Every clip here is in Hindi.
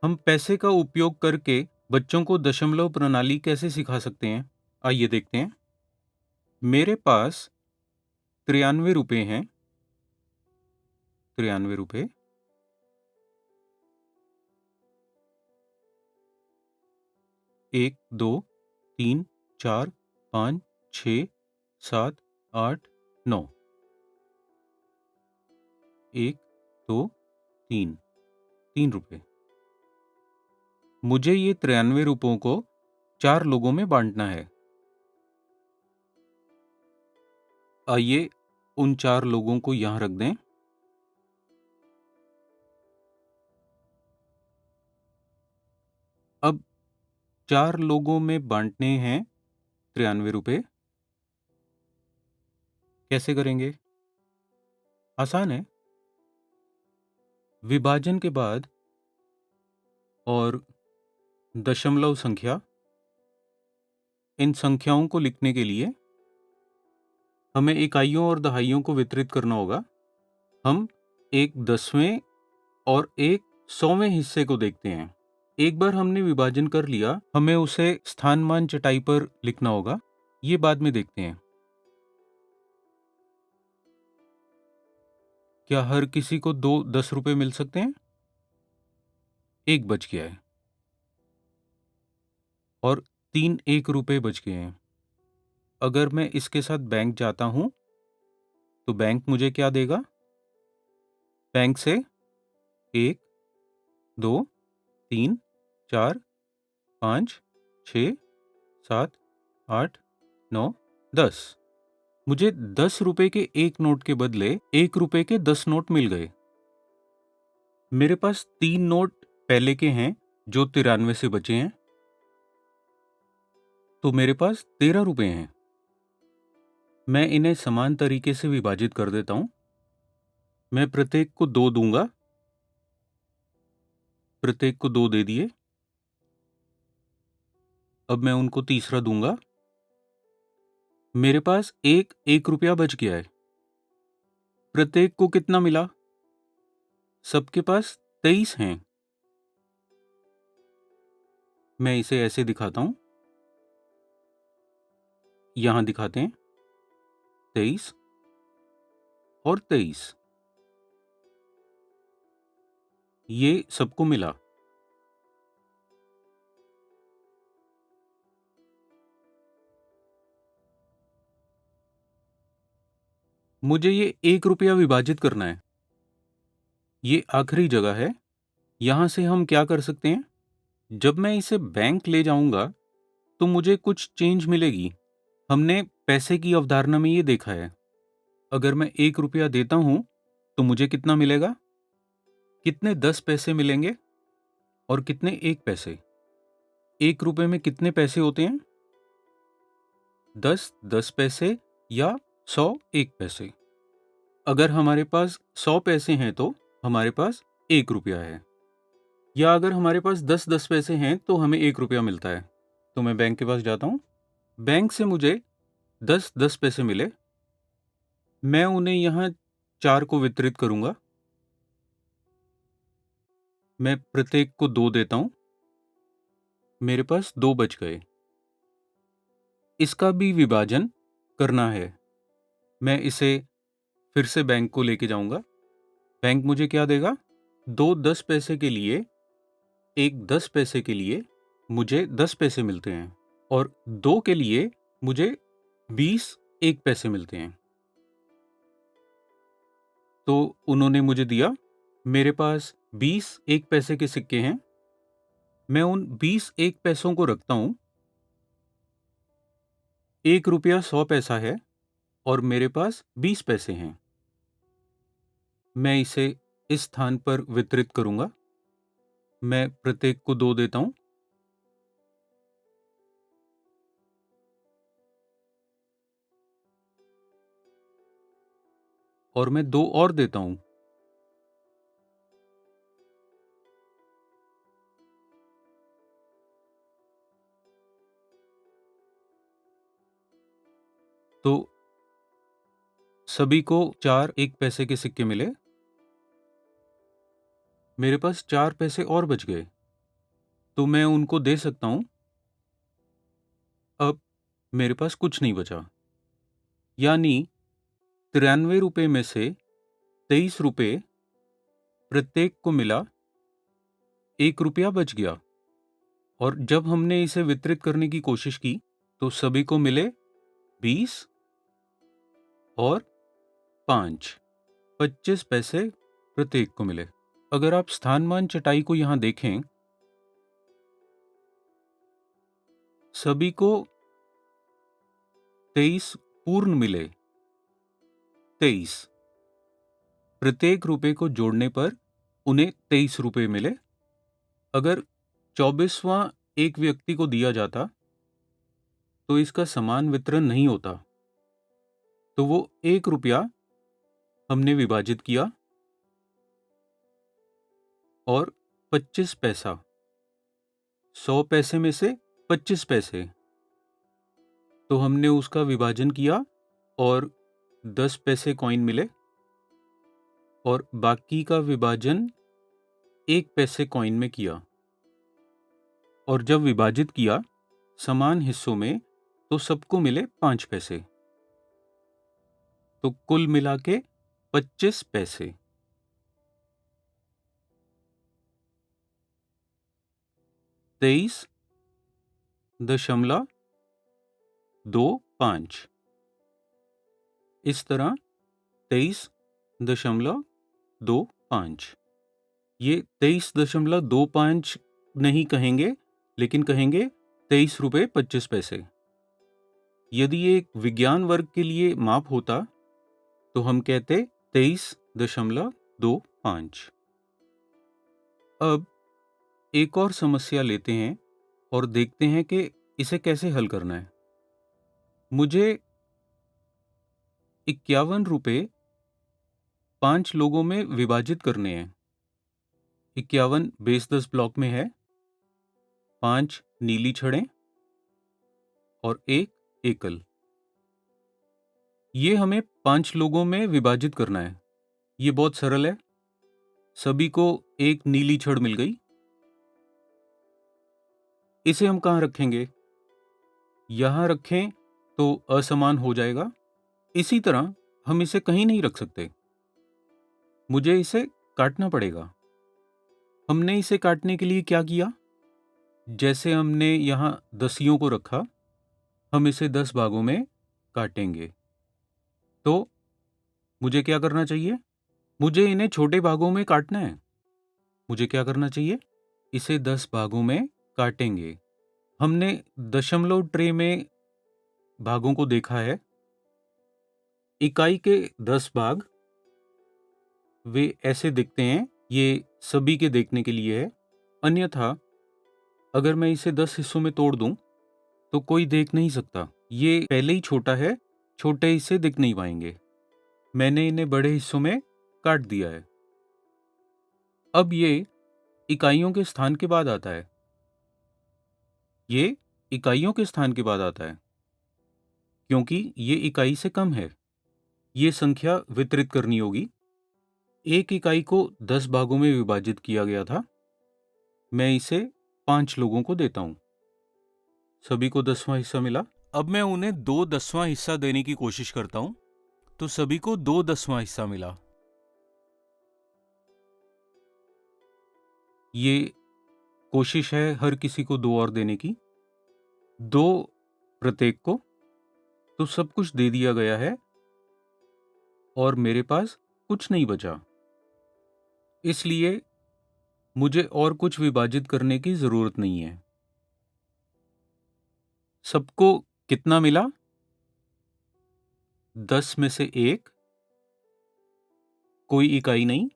हम पैसे का उपयोग करके बच्चों को दशमलव प्रणाली कैसे सिखा सकते हैं? आइए देखते हैं। मेरे पास 93 रुपए हैं। 93 रुपए। 1, 2, 3, 4, 5, 6, 7, 8, 9। 1, 2, 3, 3 रुपए। मुझे ये 93 रुपयों को 4 लोगों में बाँटना है। आइए उन 4 लोगों को यहाँ रख दें। अब 4 लोगों में बाँटने हैं 93 रुपए। कैसे करेंगे? आसान है। विभाजन के बाद और दशमलव संख्या, इन संख्याओं को लिखने के लिए हमें इकाइयों और दहाइयों को वितरित करना होगा। हम एक 10वें और एक 100वें हिस्से को देखते हैं। एक बार हमने विभाजन कर लिया, हमें उसे स्थानमान चटाई पर लिखना होगा। ये बाद में देखते हैं। क्या हर किसी को 2 10 रुपए मिल सकते हैं? एक बच गया है और 3 1 रुपए बच गए हैं। अगर मैं इसके साथ बैंक जाता हूं तो बैंक मुझे क्या देगा? बैंक से 1, 2, 3, 4, 5, 6, 7, 8, 9, 10। मुझे 10 रुपए के एक नोट के बदले 1 रुपए के 10 नोट मिल गए। मेरे पास 3 नोट पहले के हैं जो 93 से बचे हैं, तो मेरे पास 13 रुपए हैं। मैं इन्हें समान तरीके से विभाजित कर देता हूं। मैं प्रत्येक को 2 दूंगा। प्रत्येक को 2 दे दिए। अब मैं उनको तीसरा दूंगा। मेरे पास एक 1 रुपया बच गया है। प्रत्येक को कितना मिला? सबके पास 23 हैं। मैं इसे ऐसे दिखाता हूं। यहां दिखाते हैं 23 और 23। ये सबको मिला। मुझे ये 1 रुपया विभाजित करना है। ये आखिरी जगह है। यहां से हम क्या कर सकते हैं? जब मैं इसे बैंक ले जाऊंगा तो मुझे कुछ चेंज मिलेगी। हमने पैसे की अवधारणा में ये देखा है। अगर मैं 1 रुपया देता हूं तो मुझे कितना मिलेगा? कितने 10 पैसे मिलेंगे और कितने 1 पैसे? 1 रुपए में कितने पैसे होते हैं? 10 10 पैसे या 100 1 पैसे। अगर हमारे पास 100 पैसे हैं तो हमारे पास 1 रुपया है। या अगर हमारे पास 10 10 पैसे हैं तो हमें 1 रुपया मिलता है। तो मैं बैंक के पास जाता हूँ। बैंक से मुझे 10 10 पैसे मिले। मैं उन्हें यहाँ 4 को वितरित करूंगा। मैं प्रत्येक को 2 देता हूँ। मेरे पास 2 बच गए। इसका भी विभाजन करना है। मैं इसे फिर से बैंक को लेके जाऊंगा। बैंक मुझे क्या देगा? 2 10 पैसे के लिए, एक 10 पैसे के लिए मुझे 10 पैसे मिलते हैं और 2 के लिए मुझे 20 1 पैसे मिलते हैं। तो उन्होंने मुझे दिया। मेरे पास 20 1 पैसे के सिक्के हैं। मैं उन 20 1 पैसों को रखता हूं। 1 रुपया 100 पैसा है और मेरे पास 20 पैसे हैं। मैं इसे इस स्थान पर वितरित करूंगा। मैं प्रत्येक को 2 देता हूं। और मैं 2 और देता हूं। तो सभी को 4 1 पैसे के सिक्के मिले। मेरे पास 4 पैसे और बच गए। तो मैं उनको दे सकता हूँ। अब मेरे पास कुछ नहीं बचा, यानी 93 रुपये में से 23 रुपये प्रत्येक को मिला 1 रुपया बच गया। और जब हमने इसे वितरित करने की कोशिश की तो सभी को मिले 20 और 5, 25 पैसे प्रत्येक को मिले। अगर आप स्थानमान चटाई को यहाँ देखें, सभी को 23 पूर्ण मिले। 23 प्रत्येक रुपए को जोड़ने पर उन्हें 23 रुपए मिले। अगर 24वां एक व्यक्ति को दिया जाता तो इसका समान वितरण नहीं होता। तो वो 1 रुपया हमने विभाजित किया और 25 पैसा, 100 पैसे में से 25 पैसे, तो हमने उसका विभाजन किया और 10 पैसे कॉइन मिले और बाकी का विभाजन 1 पैसे कॉइन में किया। और जब विभाजित किया समान हिस्सों में तो सबको मिले 5 पैसे, तो कुल मिला के 25 पैसे। 23.25 इस तरह 23.25। ये 23.25 नहीं कहेंगे, लेकिन कहेंगे 23 रुपये 25 पैसे। यदि ये एक विज्ञान वर्ग के लिए माप होता तो हम कहते 23.25। अब एक और समस्या लेते हैं और देखते हैं कि इसे कैसे हल करना है। मुझे 51 रुपये 5 लोगों में विभाजित करने हैं। 51 बेस 10 ब्लॉक में है, 5 नीली छड़ें और 1 एकल। ये हमें 5 लोगों में विभाजित करना है। ये बहुत सरल है। सभी को एक नीली छड़ मिल गई। इसे हम कहाँ रखेंगे? यहाँ रखें तो असमान हो जाएगा। इसी तरह हम इसे कहीं नहीं रख सकते। मुझे इसे काटना पड़ेगा। हमने इसे काटने के लिए क्या किया? जैसे हमने यहाँ दसियों को रखा, हम इसे 10 भागों में काटेंगे। तो मुझे क्या करना चाहिए? मुझे इन्हें छोटे भागों में काटना है। मुझे क्या करना चाहिए? इसे 10 भागों में काटेंगे। हमने दशमलव ट्रे में भागों को देखा है। इकाई के 10 भाग वे ऐसे दिखते हैं। ये सभी के देखने के लिए है। अन्यथा अगर मैं इसे 10 हिस्सों में तोड़ दूं तो कोई देख नहीं सकता। ये पहले ही छोटा है, छोटे इसे दिख नहीं पाएंगे। मैंने इन्हें बड़े हिस्सों में काट दिया है। अब ये इकाइयों के स्थान के बाद आता है। ये इकाइयों के स्थान के बाद आता है क्योंकि ये इकाई से कम है। ये संख्या वितरित करनी होगी। एक इकाई को 10 भागों में विभाजित किया गया था। मैं इसे 5 लोगों को देता हूं। सभी को 10वां हिस्सा मिला। अब मैं उन्हें 2/10वां हिस्सा देने की कोशिश करता हूं, तो सभी को 2/10वां हिस्सा मिला। ये कोशिश है हर किसी को 2 और देने की, 2 प्रत्येक को। तो सब कुछ दे दिया गया है और मेरे पास कुछ नहीं बचा। इसलिए मुझे और कुछ विभाजित करने की जरूरत नहीं है। सबको कितना मिला? 10 में से 1, कोई इकाई नहीं।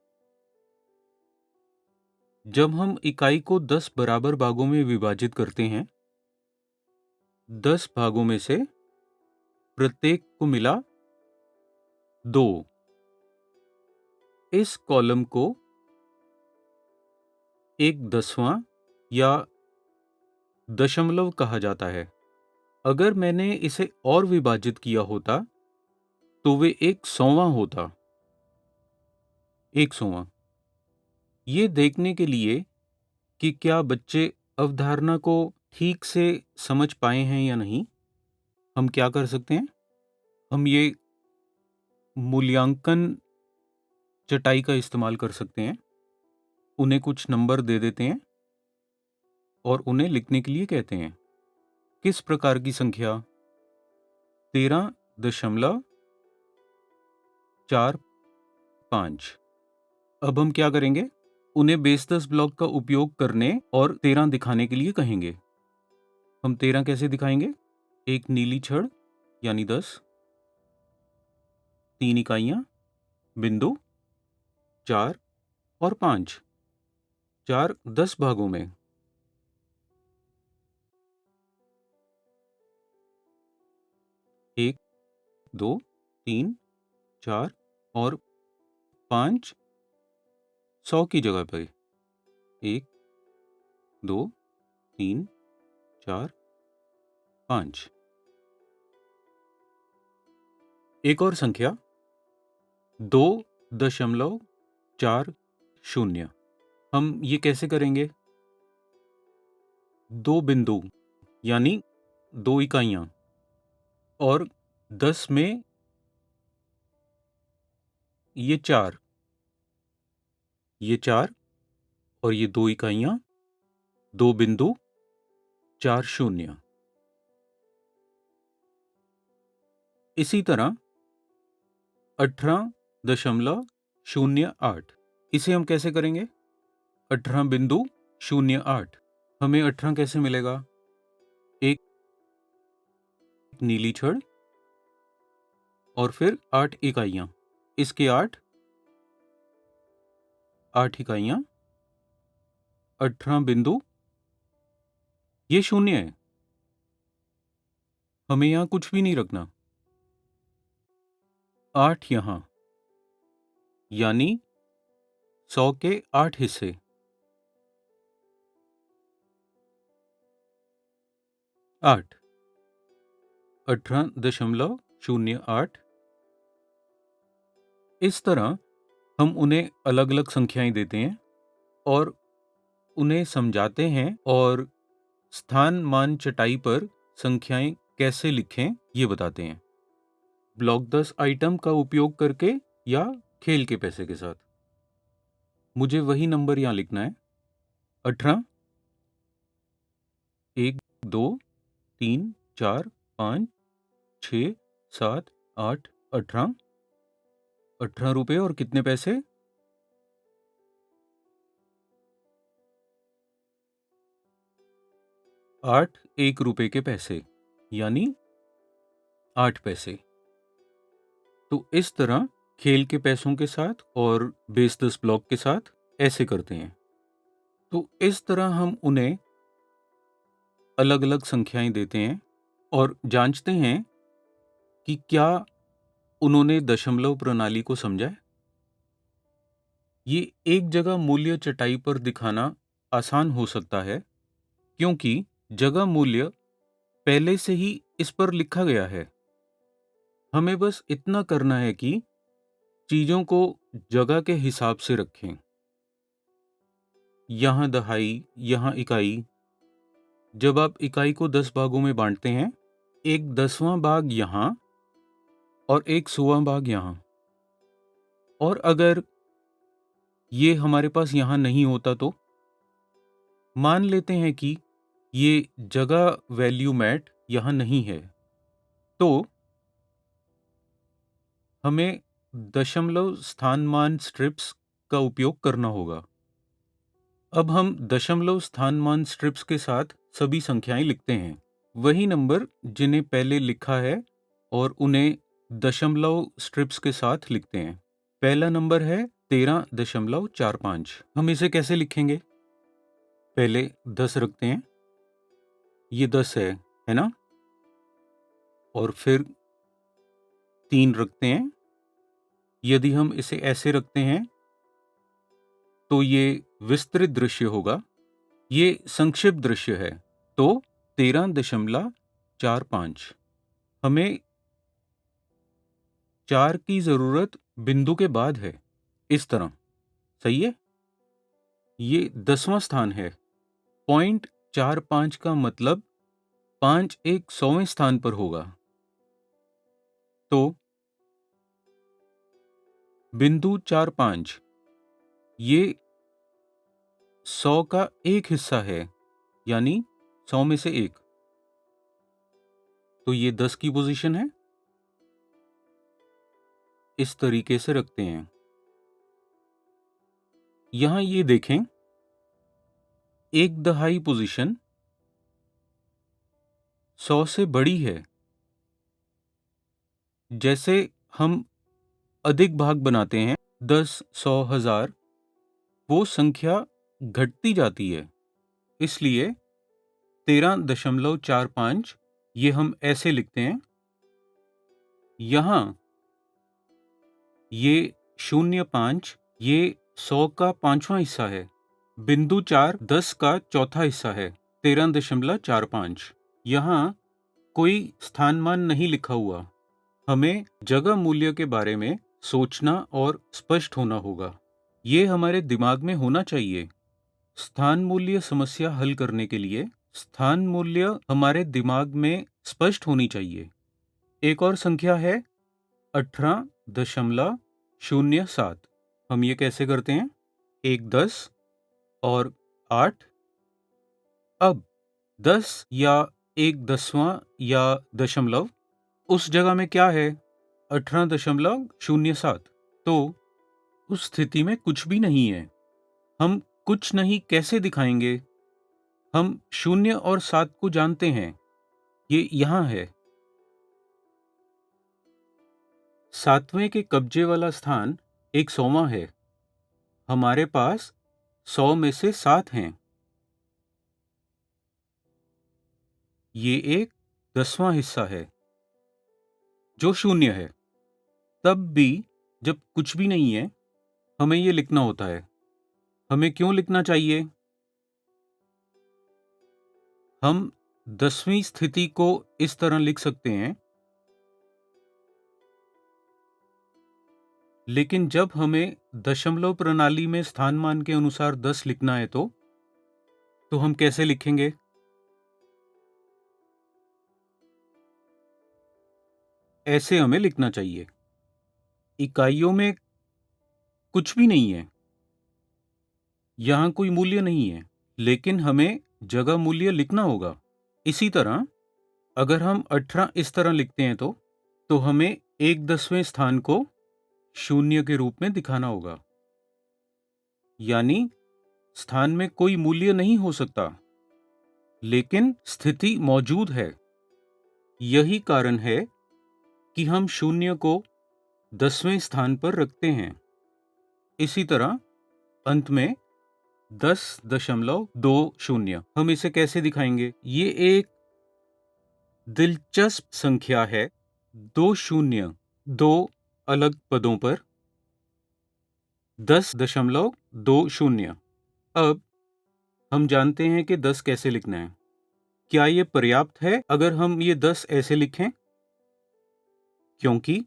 जब हम इकाई को 10 बराबर भागों में विभाजित करते हैं, 10 भागों में से प्रत्येक को मिला 2। इस कॉलम को 1/10वां या दशमलव कहा जाता है। अगर मैंने इसे और विभाजित किया होता तो वे 1/100वां होता। 1/100वां। ये देखने के लिए कि क्या बच्चे अवधारणा को ठीक से समझ पाए हैं या नहीं, हम क्या कर सकते हैं? हम ये मूल्यांकन चटाई का इस्तेमाल कर सकते हैं। उन्हें कुछ नंबर दे देते हैं और उन्हें लिखने के लिए कहते हैं। किस प्रकार की संख्या? 13.45। अब हम क्या करेंगे? उन्हें बेस 10 ब्लॉक का उपयोग करने और 13 दिखाने के लिए कहेंगे। हम 13 कैसे दिखाएंगे? एक नीली छड़ यानी 10, 3 इकाइयां, बिंदु 4 और 5, 4 10 भागों में। 1, 2, 3, 4 और 5 100 की जगह पर 1, 2, 3, 4, 5। एक और संख्या 2.40। हम ये कैसे करेंगे? 2 बिंदु यानी 2 इकाइयां और 10 में ये 4, ये 4 और ये 2 इकाइयां, 2 बिंदु, 4 शून्य। इसी तरह 18.08, इसे हम कैसे करेंगे? 18.08। हमें 18 कैसे मिलेगा? एक नीली छड़ और फिर 8 इकाइयां। इसके 8 इकाइयां, 18 बिंदु, ये शून्य है। हमें यहां कुछ भी नहीं रखना। 8 यहां, यानी 100 के 8 हिस्से। 8, 18.08। इस तरह हम उन्हें अलग-अलग संख्याएं देते हैं और उन्हें समझाते हैं और स्थान मान चटाई पर संख्याएं कैसे लिखें ये बताते हैं। ब्लॉक 10 आइटम का उपयोग करके या खेल के पैसे के साथ। मुझे वही नंबर यहाँ लिखना है। 18, 1, 2, 3, 4, 5, 6, 7, 8, 18। 18 रुपए और कितने पैसे? 8 1 रुपए के पैसे, यानी 8 पैसे। तो इस तरह खेल के पैसों के साथ और बेस 10 ब्लॉक के साथ ऐसे करते हैं। तो इस तरह हम उन्हें अलग-अलग संख्याएं देते हैं और जांचते हैं कि क्या उन्होंने दशमलव प्रणाली को समझा है। ये एक जगह मूल्य चटाई पर दिखाना आसान हो सकता है क्योंकि जगह मूल्य पहले से ही इस पर लिखा गया है। हमें बस इतना करना है कि चीजों को जगह के हिसाब से रखें। यहाँ दहाई, यहाँ इकाई। जब आप इकाई को 10 भागों में बांटते हैं, एक 10वां भाग यहाँ और एक 100वां भाग यहाँ। और अगर ये हमारे पास यहाँ नहीं होता तो मान लेते हैं कि ये जगह वैल्यू मैट यहाँ नहीं है, तो हमें दशमलव स्थानमान स्ट्रिप्स का उपयोग करना होगा। अब हम दशमलव स्थानमान स्ट्रिप्स के साथ सभी संख्याएं लिखते हैं। वही नंबर जिन्हें पहले लिखा है और उन्हें दशमलव स्ट्रिप्स के साथ लिखते हैं। पहला नंबर है 13.45। हम इसे कैसे लिखेंगे? पहले 10 रखते हैं, ये 10 है ना? और फिर 3 रखते हैं। यदि हम इसे ऐसे रखते हैं तो ये विस्तृत दृश्य होगा। ये संक्षिप्त दृश्य है। तो 13.45। हमें 4 की जरूरत बिंदु के बाद है, इस तरह। सही है? ये 10वां स्थान है। पॉइंट 4-5 का मतलब 5 एक 100वें स्थान पर होगा। तो बिंदु 4-5 ये 100 का एक हिस्सा है, यानी 100 में से एक। तो ये 10 की पोजीशन है। इस तरीके से रखते हैं। यहां ये देखें, एक दहाई पोजीशन 100 से बड़ी है। जैसे हम अधिक भाग बनाते हैं 10, 100, 1000, वो संख्या घटती जाती है। इसलिए 13.45 ये हम ऐसे लिखते हैं। यहाँ ये 05 ये 100 का 5वां हिस्सा है। बिंदु 4 10 का चौथा हिस्सा है। 13.45। यहाँ कोई स्थानमान नहीं लिखा हुआ। हमें जगह मूल्य के बारे में सोचना और स्पष्ट होना होगा। ये हमारे दिमाग में होना चाहिए। स्थान मूल्य समस्या हल करने के लिए स्थान मूल्य हमारे दिमाग में स्पष्ट होनी चाहिए। एक और संख्या है 18.07। हम ये कैसे करते हैं? 1 10 और 8। अब 10 या 1 10वां या दशमलव उस जगह में क्या है? 18.07। तो उस स्थिति में कुछ भी नहीं है। हम कुछ नहीं कैसे दिखाएंगे? हम 0 और 7 को जानते हैं। ये यहाँ है। 7वें के कब्जे वाला स्थान एक 100वां है। हमारे पास 100 में से 7 हैं। ये एक 10वां हिस्सा है जो 0 है। तब भी जब कुछ भी नहीं है, हमें ये लिखना होता है। हमें क्यों लिखना चाहिए? हम 10वीं स्थिति को इस तरह लिख सकते हैं, लेकिन जब हमें दशमलव प्रणाली में स्थानमान के अनुसार 10 लिखना है तो हम कैसे लिखेंगे? ऐसे हमें लिखना चाहिए। इकाइयों में कुछ भी नहीं है। यहाँ कोई मूल्य नहीं है, लेकिन हमें जगह मूल्य लिखना होगा। इसी तरह अगर हम 18 इस तरह लिखते हैं तो हमें 1/10वें स्थान को 0 के रूप में दिखाना होगा। यानी स्थान में कोई मूल्य नहीं हो सकता, लेकिन स्थिति मौजूद है। यही कारण है कि हम 0 को 10वें स्थान पर रखते हैं। इसी तरह अंत में 10.20। हम इसे कैसे दिखाएंगे? ये एक दिलचस्प संख्या है। 2 शून्य 2 अलग पदों पर 10.20। अब हम जानते हैं कि 10 कैसे लिखना है। क्या ये पर्याप्त है अगर हम ये 10 ऐसे लिखें? क्योंकि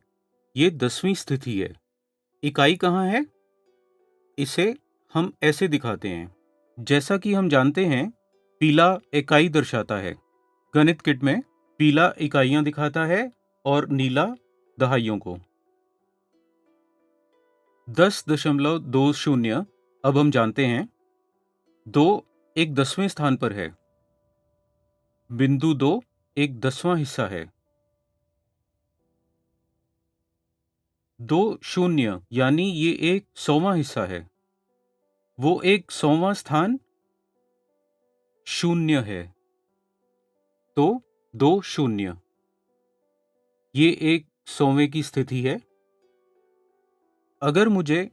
ये 10वीं स्थिति है। इकाई कहाँ है? इसे हम ऐसे दिखाते हैं। जैसा कि हम जानते हैं, पीला इकाई दर्शाता है। गणित किट में पीला इकाइयां दिखाता है और नीला दहाइयों को। 10.20 अब हम जानते हैं 2 एक 10वें स्थान पर है। बिंदु 2 एक 10वां हिस्सा है। 2 शून्य यानी ये एक 100वां हिस्सा है। वो एक 100वां स्थान 0 है। तो 2 शून्य ये एक 100वें की स्थिति है। अगर मुझे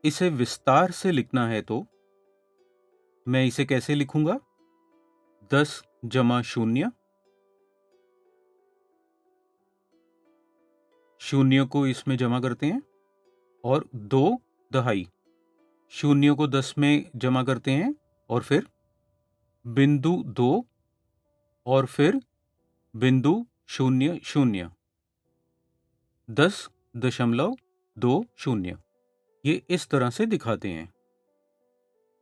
इसे विस्तार से लिखना है तो मैं इसे कैसे लिखूंगा? 10 जमा 0। 0 को इसमें जमा करते हैं और 2 दहाई। 0 को 10 में जमा करते हैं और फिर बिंदु 2 और फिर बिंदु 0 10.20। ये इस तरह से दिखाते हैं।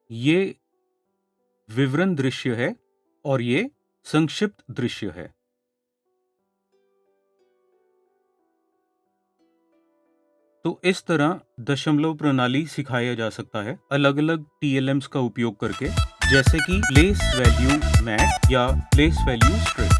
ये विवरण दृश्य है और ये संक्षिप्त दृश्य है। तो इस तरह दशमलव प्रणाली सिखाया जा सकता है अलग-अलग टीएलएम्स का उपयोग करके, जैसे कि प्लेस वैल्यू मैट या प्लेस वैल्यू स्ट्रिप।